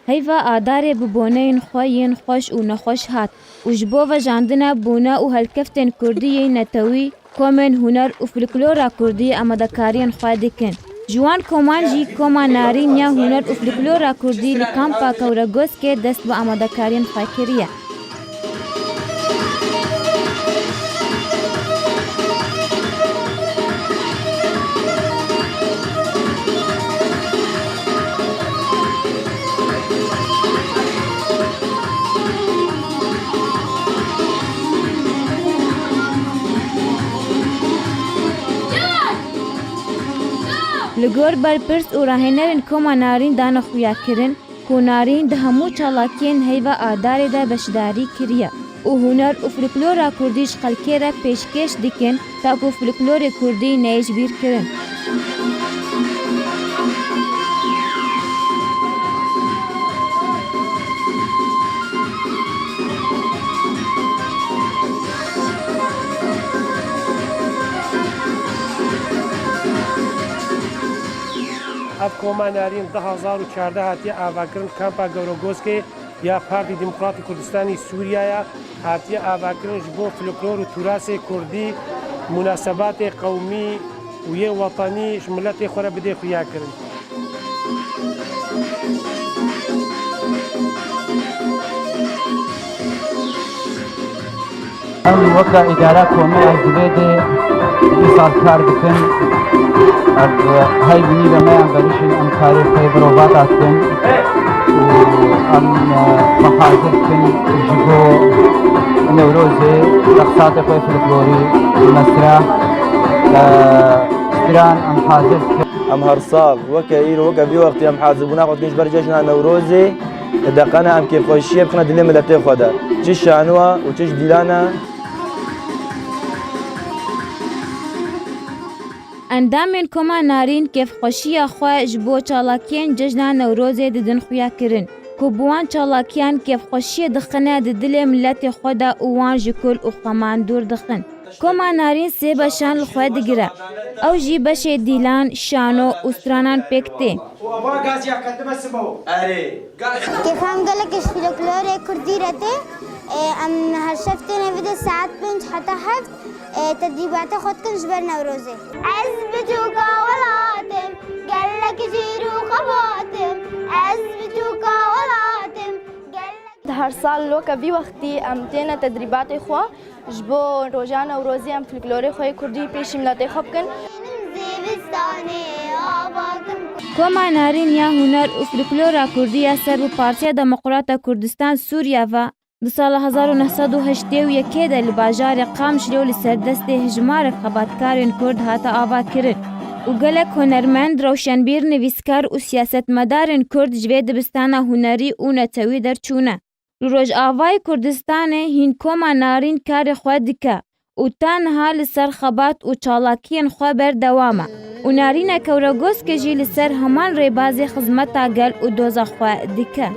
هیوا آداره ببونه خوین خوش و نخوش هات و جبو و جاندنا بونه و هلکفتن کردی نتوی کومن هنر و فلکلورا کردی امدکارین خواه دکن. جوان کومان جی کومان نارین یا هنر و فلکلورا کردی لکامپا کورگوز که دست با امدکارین خواه کریه. لگور برپرس و راهنرین کما نارین دانا خویا کرن کو نارین ده همو چالاکین هیوا آداره ده بشداری کریه و هنر و فلکلورا کردیش خلکی را پیشکش دکن تا کو فلکلور کردی نیش بیر کرن. اف کوما نارین 2014 هاتی آواکرن کامپا گوروگوسکی یا پارتی دموکراتی کردستانی سوریه هاتی آواکرن جبو فلکلور و تراث کردی مناسبات قومی و یه وطنی ملت خوره بده خویا کرن. ام وقت اداره کومی از دویده ایصال کار بکن از های بینی به من بریشن ام کاری خیبروبات هستن و ام محاضر کن جگو نوروزی رقصات خوی فلکلوری مسرح استران ام حاضر کن ام هر سال وكا ايرو وكا في وقت ام حاضرنا قد كيش برجشنا نوروزي دقنا ام كيف خوشيه بقنا دلي ملتي خدا تش شانوا وتش ديلانا اندامین کما نارین کف خوشی خواه جبو چالاکین ججنا نوروزی ددن خویا کرن کو بوان چالاکیان کف خوشی دخنه ددل ملت خدا اوان جکل و خمان دور دخن کما نارین سی بشان لخواه دگره او جی بشه دیلان شانو استرانان پکته كيف هم قال لك فلكلور كردي رته ام هر شفت نفيد الساعات 5 حتى حفت تدريبات خد كن جبر نوروزي عزبتوك ولاتم قال لك جيرو خباتم عزبتوك ولاتم هر سال لوکا بی وقتی ام تینا تدریبات خوا جبو روزانه و روزی ام فلکلور خوی کردی پیش ملت خوب کن. کما نارین یا هنر و فلکلورا کردی سر و پارچه دموکرات کردستان سوریه و در سال 1981 ده لباجار قام شلو لسردست هجمار خباتکارین کرد هاتا آوا کرد و گلک هنرمند روشنبیر نویسکار و سیاستمدارین کرد جوی دبستان هنری و نتوی در چونه. روز آوای کردستان هین کما نارین کار خود دکه و تنها لسر خبات و چالاکین خو بر دوامه و نارین کورگوز که جی لسر همان ریبازی خدمت گل و دوزا خو دکه.